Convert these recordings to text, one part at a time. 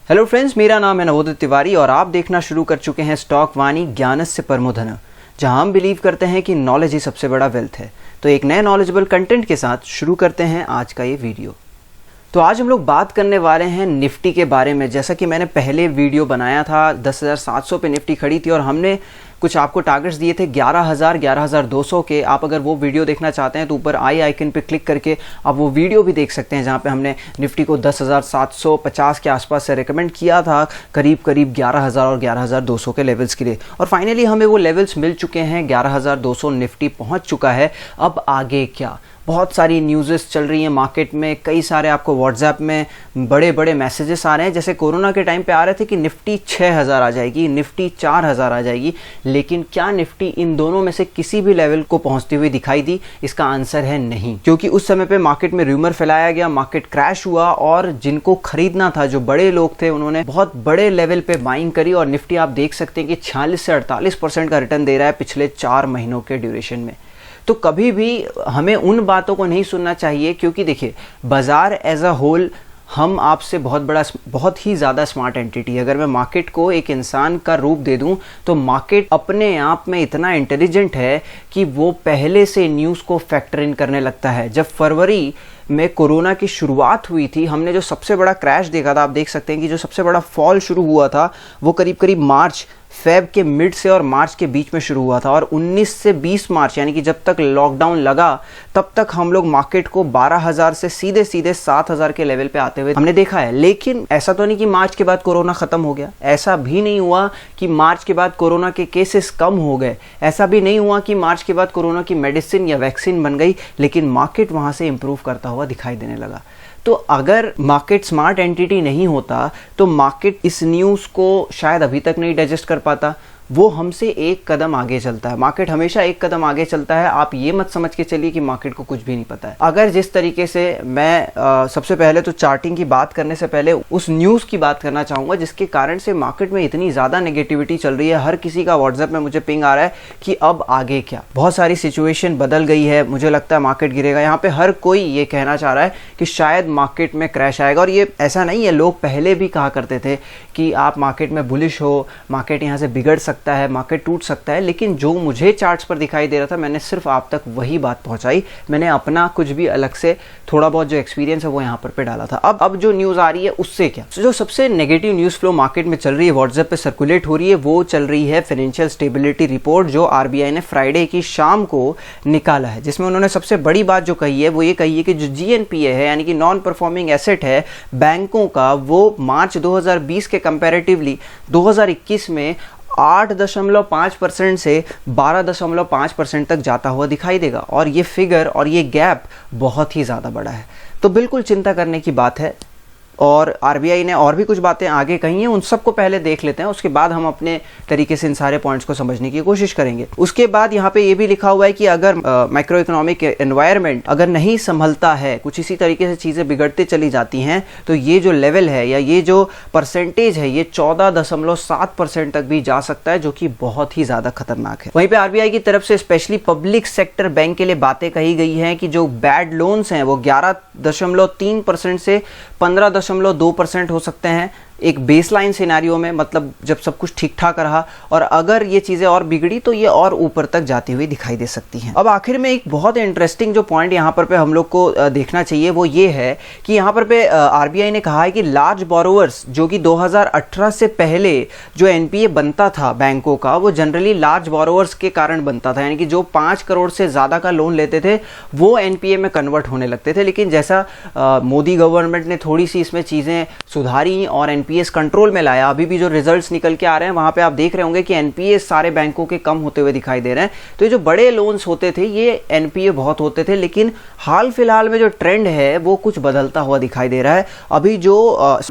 Hello friends, मेरा नाम है नवोदित तिवारी और आप देखना शुरू कर चुके हैं स्टॉक वाणी ज्ञानस्य परमो धन, जहां हम बिलीव करते हैं कि नॉलेज ही सबसे बड़ा वेल्थ है। तो एक नए नॉलेजेबल कंटेंट के साथ शुरू करते हैं आज का ये वीडियो। तो आज हम लोग बात करने वाले हैं निफ्टी के बारे में। जैसा कि मैंने पहले वीडियो बनाया था, 10,700 पे निफ्टी खड़ी थी और हमने कुछ आपको टारगेट्स दिए थे 11,000 11,200 के। आप अगर वो वीडियो देखना चाहते हैं तो ऊपर आई आइकन पे क्लिक करके आप वो वीडियो भी देख सकते हैं, जहाँ पे हमने निफ्टी को 10,750 के आसपास से रिकमेंड किया था, करीब 11,000 और 11,200 के लेवल्स के लिए। और फाइनली हमें वो लेवल्स मिल चुके हैं, 11,200 निफ्टी पहुँच चुका है। अब आगे क्या? बहुत सारी न्यूज़ेस चल रही हैं मार्केट में, कई सारे आपको व्हाट्सएप में बड़े बड़े मैसेजेस आ रहे हैं। जैसे कोरोना के टाइम पे आ रहे थे कि निफ्टी 6,000 आ जाएगी, निफ्टी 4,000 आ जाएगी, लेकिन क्या निफ्टी इन दोनों में से किसी भी लेवल को पहुंचती हुई दिखाई दी? इसका आंसर है नहीं, क्योंकि उस समय पे मार्केट में रूमर फैलाया गया, मार्केट क्रैश हुआ और जिनको खरीदना था, जो बड़े लोग थे, उन्होंने बहुत बड़े लेवल पे बाइंग करी और निफ्टी आप देख सकते हैं कि 46 से 48% का रिटर्न दे रहा है पिछले 4 महीनों के ड्यूरेशन में। तो कभी भी हमें उन बातों को नहीं सुनना चाहिए, क्योंकि देखिए बाजार एज अ होल हम आपसे बहुत ही ज़्यादा स्मार्ट एंटिटी है। अगर मैं मार्केट को एक इंसान का रूप दे दूं तो मार्केट अपने आप में इतना इंटेलिजेंट है कि वो पहले से न्यूज़ को फैक्टर इन करने लगता है। जब फरवरी में कोरोना की शुरुआत हुई थी, हमने जो सबसे बड़ा क्रैश देखा था, आप देख सकते हैं कि जो सबसे बड़ा फॉल शुरू हुआ था वो करीब फेब के मिड से और मार्च के बीच में शुरू हुआ था। और 19 से 20 मार्च यानी कि जब तक लॉकडाउन लगा तब तक हम लोग मार्केट को 12,000 से सीधे 7,000 के लेवल पे आते हुए हमने देखा है। लेकिन ऐसा तो नहीं कि मार्च के बाद कोरोना खत्म हो गया, ऐसा भी नहीं हुआ कि मार्च के बाद कोरोना के केसेस कम हो गए, ऐसा भी नहीं हुआ कि मार्च के बाद कोरोना की मेडिसिन या वैक्सीन बन गई, लेकिन मार्केट वहां से इंप्रूव करता हुआ दिखाई देने लगा। तो अगर मार्केट स्मार्ट एंटिटी नहीं होता तो मार्केट इस न्यूज़ को शायद अभी तक नहीं डाइजेस्ट कर पाता। वो हमसे एक कदम आगे चलता है, मार्केट हमेशा एक कदम आगे चलता है। आप ये मत समझ के चलिए कि मार्केट को कुछ भी नहीं पता है। अगर जिस तरीके से मैं सबसे पहले तो चार्टिंग की बात करने से पहले उस न्यूज़ की बात करना चाहूँगा जिसके कारण से मार्केट में इतनी ज़्यादा नेगेटिविटी चल रही है। हर किसी का व्हाट्सएप में मुझे पिंग आ रहा है कि अब आगे क्या। बहुत सारी सिचुएशन बदल गई है, मुझे लगता है मार्केट गिरेगा। यहाँ पे हर कोई ये कहना चाह रहा है कि शायद मार्केट में क्रैश आएगा। और ये ऐसा नहीं है, लोग पहले भी कहा करते थे कि आप मार्केट में बुलिश हो, मार्केट यहाँ से बिगड़ सकता है, मार्केट टूट सकता है। लेकिन जो मुझे चार्ट्स पर दिखाई दे रहा था, मैंने सिर्फ आप तक वही बात पहुंचाई। मैंने अपना कुछ भी अलग से थोड़ा बहुत जो एक्सपीरियंस है वो यहाँ पर डाला था। अब जो न्यूज़ आ रही है उससे क्या, जो सबसे नेगेटिव न्यूज़ फ्लो मार्केट में चल रही है, व्हाट्सएप पे सर्कुलेट हो रही है, वो चल रही है फाइनेंशियल स्टेबिलिटी रिपोर्ट जो आरबीआई ने फ्राइडे की शाम को निकाला है। जिसमें उन्होंने सबसे बड़ी बात जो कही है वो ये कही है कि जो जीएनपीए है यानी कि नॉन परफॉर्मिंग एसेट है बैंकों का, वो मार्च 2020 के कंपैरेटिवली 2021 में 8.5% से 12.5% तक जाता हुआ दिखाई देगा। और ये फिगर और ये गैप बहुत ही ज़्यादा बड़ा है, तो बिल्कुल चिंता करने की बात है। और आरबीआई ने और भी कुछ बातें आगे कही हैं, उन सबको पहले देख लेते हैं, उसके बाद हम अपने तरीके से इन सारे पॉइंट्स को समझने की कोशिश करेंगे। उसके बाद यहाँ पे ये भी लिखा हुआ है कि अगर माइक्रो इकोनॉमिक एनवायरनमेंट अगर नहीं संभलता है, कुछ इसी तरीके से चीज़ें बिगड़ते चली जाती हैं, तो ये जो लेवल है या ये जो परसेंटेज है ये 14.7% तक भी जा सकता है, जो कि बहुत ही ज़्यादा खतरनाक है। वहीं पर आरबीआई की तरफ से स्पेशली पब्लिक सेक्टर बैंक के लिए बातें कही गई हैं कि जो बैड लोन्स हैं वो 11.3% से 15.2% हो सकते हैं एक बेसलाइन सिनेरियो में, मतलब जब सब कुछ ठीक ठाक रहा। और अगर ये चीज़ें और बिगड़ी तो ये और ऊपर तक जाती हुई दिखाई दे सकती हैं। अब आखिर में एक बहुत इंटरेस्टिंग जो पॉइंट यहाँ पर हम लोग को देखना चाहिए वो ये है कि यहाँ पर आरबीआई ने कहा है कि लार्ज बोरोवर्स, जो कि 2018 से पहले जो एनपीए बनता था बैंकों का, वो जनरली लार्ज बोरोवर्स के कारण बनता था, यानी कि जो 5 करोड़ से ज़्यादा का लोन लेते थे वो एनपीए में कन्वर्ट होने लगते थे। लेकिन जैसा मोदी गवर्नमेंट ने थोड़ी सी इसमें चीज़ें सुधारी और एनपीए कंट्रोल में लाया, अभी भी जो रिजल्ट्स निकल के आ रहे हैं वहां पे आप देख रहे होंगे कि एनपीए सारे बैंकों के कम होते हुए दिखाई दे रहे हैं। तो ये जो बड़े लोन्स होते थे ये एनपीए बहुत होते थे, लेकिन हाल फिलहाल में जो ट्रेंड है वो कुछ बदलता हुआ दिखाई दे रहा है। अभी जो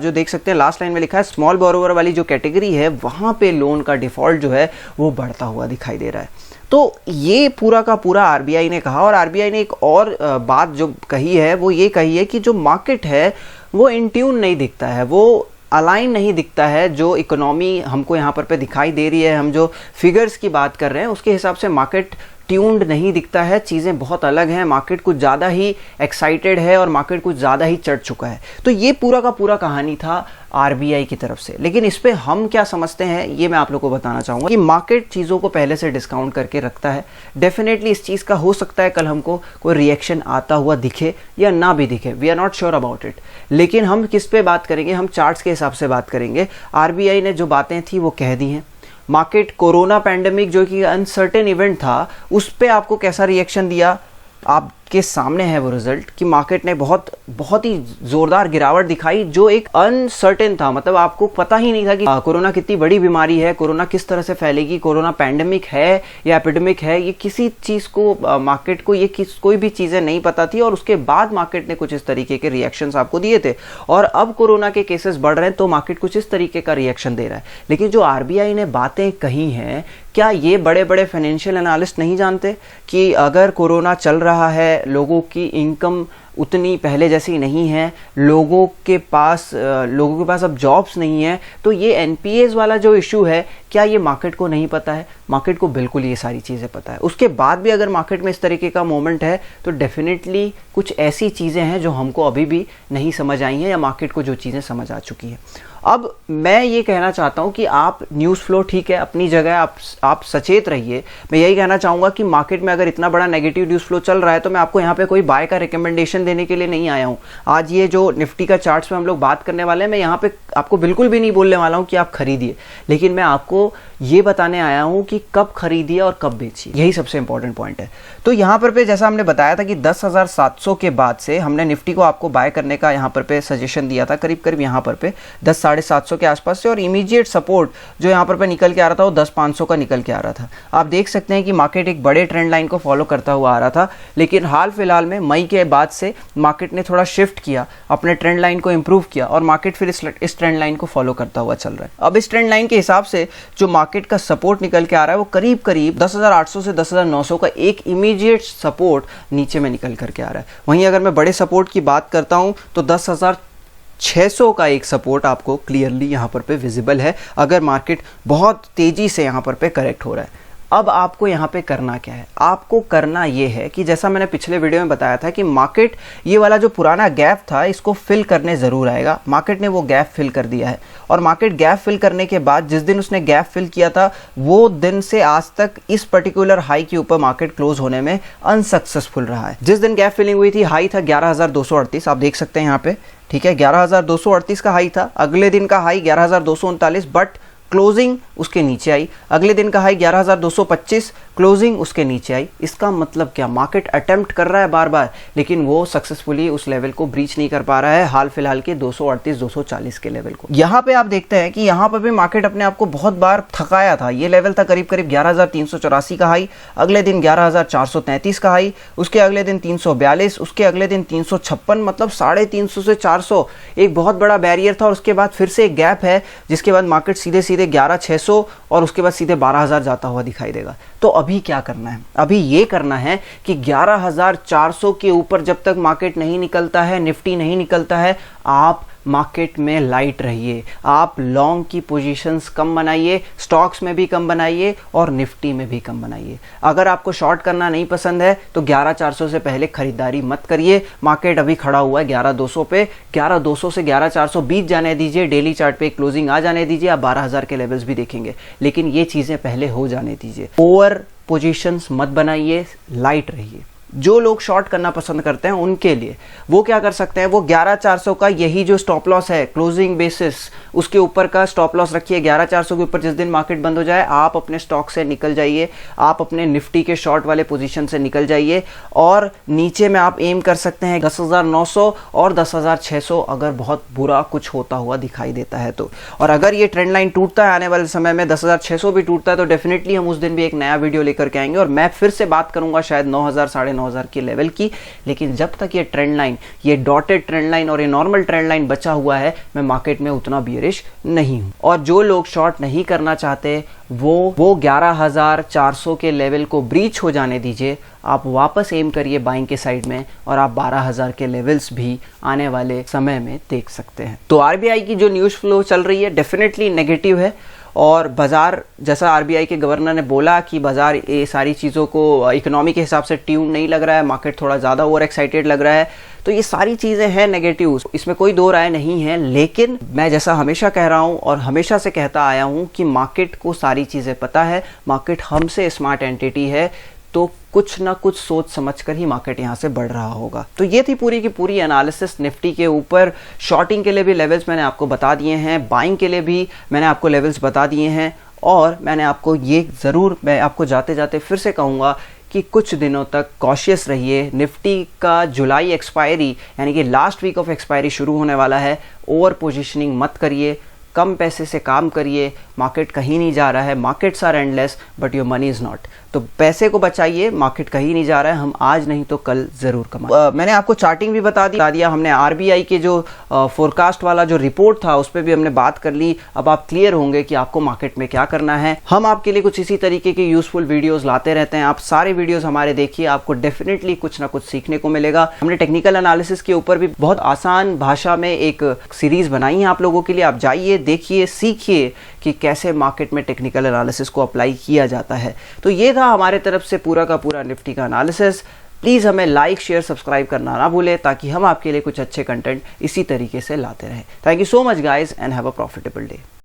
देख सकते हैं लास्ट लाइन में लिखा है स्मॉल बोरोवर वाली जो कैटेगरी है वहां पे लोन का डिफॉल्ट जो है वो बढ़ता हुआ दिखाई दे रहा है। तो ये पूरा का पूरा आरबीआई ने कहा। और आरबीआई ने एक और बात जो कही है वो ये कही है कि जो मार्केट है वो इन ट्यून नहीं दिखता है, वो अलाइन नहीं दिखता है। जो इकोनॉमी हमको यहाँ पर दिखाई दे रही है, हम जो फिगर्स की बात कर रहे हैं उसके हिसाब से मार्केट ट्यून्ड नहीं दिखता है, चीज़ें बहुत अलग हैं, मार्केट कुछ ज़्यादा ही एक्साइटेड है और मार्केट कुछ ज़्यादा ही चढ़ चुका है। तो ये पूरा का पूरा कहानी था आरबीआई की तरफ से। लेकिन इस पे हम क्या समझते हैं ये मैं आप लोगों को बताना चाहूँगा कि मार्केट चीज़ों को पहले से डिस्काउंट करके रखता है। डेफिनेटली इस चीज़ का हो सकता है कल हमको कोई रिएक्शन आता हुआ दिखे या ना भी दिखे, we are not sure about it. लेकिन हम किस पे बात करेंगे, हम चार्ट्स के हिसाब से बात करेंगे। आरबीआई ने जो बातें थी वो कह दी हैं। मार्केट कोरोना पैंडेमिक जो कि अनसर्टेन इवेंट था उस पर आपको कैसा रिएक्शन दिया आपके सामने है वो रिजल्ट कि मार्केट ने बहुत ही जोरदार गिरावट दिखाई जो एक अनसर्टेन था। मतलब आपको पता ही नहीं था कि कोरोना कितनी बड़ी बीमारी है, कोरोना किस तरह से फैलेगी, कोरोना पैंडेमिक है या एपिडेमिक है, ये किसी चीज़ को मार्केट को कोई भी चीज़ें नहीं पता थी। और उसके बाद मार्केट ने कुछ इस तरीके के रिएक्शंस आपको दिए थे और अब कोरोना के केसेस बढ़ रहे हैं तो मार्केट कुछ इस तरीके का रिएक्शन दे रहा है। लेकिन जो आरबीआई ने बातें कही हैं, क्या ये बड़े बड़े फाइनेंशियल एनालिस्ट नहीं जानते कि अगर कोरोना चल रहा है, लोगों की इनकम उतनी पहले जैसी नहीं है, लोगों के पास अब जॉब्स नहीं है, तो ये एनपीएस वाला जो इशू है क्या ये मार्केट को नहीं पता है? मार्केट को बिल्कुल ये सारी चीज़ें पता है। उसके बाद भी अगर मार्केट में इस तरीके का मोमेंट है तो डेफिनेटली कुछ ऐसी चीज़ें हैं जो हमको अभी भी नहीं समझ आई हैं या मार्केट को जो चीज़ें समझ आ चुकी हैं। अब मैं ये कहना चाहता हूँ कि आप न्यूज़ फ्लो ठीक है अपनी जगह, आप सचेत रहिए। मैं यही कहना चाहूँगा कि मार्केट में अगर इतना बड़ा नेगेटिव न्यूज़ फ्लो चल रहा है तो मैं आपको यहाँ पे कोई बाय का रिकमेंडेशन देने के लिए नहीं आया हूँ। आज ये जो निफ्टी का चार्ट्स में हम लोग बात करने वाले हैं, मैं यहाँ पे आपको बिल्कुल भी नहीं बोलने वाला हूँ कि आप खरीदिए, लेकिन मैं आपको ये बताने आया हूँ कि कब खरीदिए और कब बेचिए, यही सबसे इंपॉर्टेंट पॉइंट है। तो यहाँ पर जैसा हमने बताया था कि 10,700 के बाद से हमने निफ्टी को आपको बाय करने का यहाँ पर सजेशन दिया था, करीब करीब यहाँ पर 10,750 के आसपास से, और इमीडिएट सपोर्ट जो यहाँ पर निकल के आ रहा था वो 10,500 का निकल के आ रहा था। आप देख सकते हैं कि मार्केट एक बड़े ट्रेंड लाइन को फॉलो करता हुआ आ रहा था, लेकिन हाल फिलहाल में मई के बाद से मार्केट ने थोड़ा शिफ्ट किया, अपने ट्रेंड लाइन को इंप्रूव किया और मार्केट फिर इस ट्रेंड लाइन को फॉलो करता हुआ चल रहा है। अब इस ट्रेंड लाइन के हिसाब से जो मार्केट का सपोर्ट निकल के आ रहा है वो करीब करीब 10,800 से 10,900 का एक इमीडिएट सपोर्ट नीचे में निकल करके आ रहा है। वहीं अगर मैं बड़े सपोर्ट की बात करता हूं तो 10,600 का एक सपोर्ट आपको क्लियरली यहाँ पर विजिबल है अगर मार्केट बहुत तेजी से यहाँ पर करेक्ट हो रहा है। अब आपको यहाँ पे करना क्या है? आपको करना ये है कि जैसा मैंने पिछले वीडियो में बताया था कि मार्केट ये वाला जो पुराना गैप था इसको फिल करने ज़रूर आएगा। मार्केट ने वो गैप फिल कर दिया है और मार्केट गैप फिल करने के बाद जिस दिन उसने गैप फिल किया था वो दिन से आज तक इस पर्टिकुलर हाई के ऊपर मार्केट क्लोज होने में अनसक्सेसफुल रहा है। जिस दिन गैप फिलिंग हुई थी हाई था 11,238, आप देख सकते हैं यहाँ पे, ठीक है, 11,238 का हाई था। अगले दिन का हाई 11,239, बट क्लोजिंग उसके नीचे आई। अगले दिन का हाई 11,225, क्लोजिंग उसके नीचे आई। इसका मतलब क्या? मार्केट अटेम्प्ट कर रहा है बार बार, लेकिन वो सक्सेसफुली उस लेवल को ब्रीच नहीं कर पा रहा है, हाल फिलहाल के 238-240 के लेवल को। यहाँ पे आप देखते हैं कि यहाँ पर भी मार्केट अपने आप को बहुत बार थकाया था। ये लेवल था करीब करीब 11,384 का हाई, अगले दिन 11,433 का हाई, उसके अगले दिन 342, उसके अगले दिन 356, मतलब 350 से 400 एक बहुत बड़ा बैरियर था। और उसके बाद फिर से एक गैप है जिसके बाद मार्केट सीधे 11,600 और उसके बाद सीधे 12,000 जाता हुआ दिखाई देगा। तो अभी क्या करना है? अभी ये करना है कि 11,400 के ऊपर जब तक मार्केट नहीं निकलता है, निफ्टी नहीं निकलता है, आप मार्केट में लाइट रहिए। आप लॉन्ग की पोजीशंस कम बनाइए, स्टॉक्स में भी कम बनाइए और निफ्टी में भी कम बनाइए। अगर आपको शॉर्ट करना नहीं पसंद है तो 11,400 से पहले खरीदारी मत करिए। मार्केट अभी खड़ा हुआ है 11,200 पे, 11,200 से 11,400 बीत जाने दीजिए, डेली चार्ट पे क्लोजिंग आ जाने दीजिए, आप 12,000 के लेवल्स भी देखेंगे, लेकिन ये चीज़ें पहले हो जाने दीजिए। ओवर पोजीशंस मत बनाइए, लाइट रहिए। जो लोग शॉर्ट करना पसंद करते हैं उनके लिए वो क्या कर सकते हैं, वो 11,400 का यही जो स्टॉप लॉस है क्लोजिंग बेसिस, उसके ऊपर का स्टॉप लॉस रखिए। 11,400 के ऊपर जिस दिन मार्केट बंद हो जाए आप अपने स्टॉक से निकल जाइए, आप अपने निफ्टी के शॉर्ट वाले पोजीशन से निकल जाइए और नीचे में आप एम कर सकते हैं 10,900 और 10,600 अगर बहुत बुरा कुछ होता हुआ दिखाई देता है तो। और अगर ये ट्रेंड लाइन टूटता है आने वाले समय में, 10,600 भी टूटता है, तो डेफिनेटली हम उस दिन भी एक नया वीडियो लेकर के आएंगे और मैं फिर से बात करूंगा शायद 9,000 9,500 के लेवल की। लेकिन जब तक ये ट्रेंड लाइन, ये डॉटेड ट्रेंड लाइन और ये नॉर्मल ट्रेंड लाइन बचा हुआ है, मैं मार्केट में उतना बियरिश नहीं हूं। और जो लोग शॉर्ट नहीं करना चाहते वो 11,400 के लेवल को ब्रीच हो जाने दीजिए। आप वापस एम करिए बाइंग के साइड में और आप 12,000 के लेवल्स भी आने वाले समय में देख सकते हैं। तो आरबीआई की जो न्यूज़ फ्लो चल रही है डेफिनेटली नेगेटिव है और बाज़ार, जैसा आरबीआई के गवर्नर ने बोला कि बाज़ार ये सारी चीज़ों को इकोनॉमी के हिसाब से ट्यून नहीं लग रहा है, मार्केट थोड़ा ज़्यादा ओवर एक्साइटेड लग रहा है, तो ये सारी चीज़ें हैं नेगेटिव, इसमें कोई दो राय नहीं है। लेकिन मैं जैसा हमेशा कह रहा हूँ और हमेशा से कहता आया हूँ कि मार्केट को सारी चीज़ें पता है, मार्केट हमसे स्मार्ट एंटिटी है, तो कुछ ना कुछ सोच समझकर ही मार्केट यहाँ से बढ़ रहा होगा। तो ये थी पूरी की पूरी एनालिसिस निफ्टी के ऊपर। शॉर्टिंग के लिए भी लेवल्स मैंने आपको बता दिए हैं, बाइंग के लिए भी मैंने आपको लेवल्स बता दिए हैं, और मैंने आपको ये ज़रूर, मैं आपको जाते जाते फिर से कहूँगा कि कुछ दिनों तक कॉशियस रहिए। निफ्टी का जुलाई एक्सपायरी यानी कि लास्ट वीक ऑफ एक्सपायरी शुरू होने वाला है। ओवर पोजीशनिंग मत करिए, कम पैसे से काम करिए। मार्केट कहीं नहीं जा रहा है, markets are endless but your money is not. तो पैसे को बचाइए, मार्केट कहीं नहीं जा रहा है, हम आज नहीं तो कल ज़रूर कमाएं। मैंने आपको चार्टिंग भी बता दिया, हमने आरबीआई के जो फोरकास्ट वाला जो रिपोर्ट था उस पर भी हमने बात कर ली। अब आप क्लियर होंगे कि आपको मार्केट में क्या करना है। हम आपके लिए कुछ इसी तरीके के यूजफुल वीडियोज़ लाते रहते हैं, आप सारे वीडियोज़ हमारे देखिए, आपको डेफिनेटली कुछ ना कुछ सीखने को मिलेगा। हमने टेक्निकल एनालिसिस के ऊपर भी बहुत आसान भाषा में एक सीरीज़ बनाई है आप लोगों के लिए, आप जाइए, देखिए, सीखिए कि कैसे मार्केट में टेक्निकल एनालिसिस को अप्लाई किया जाता है। तो ये था हमारे तरफ से पूरा का पूरा निफ्टी का एनालिसिस। प्लीज़ हमें लाइक, शेयर, सब्सक्राइब करना ना भूलें, ताकि हम आपके लिए कुछ अच्छे कंटेंट इसी तरीके से लाते रहें। Thank you so much guys and have a profitable day.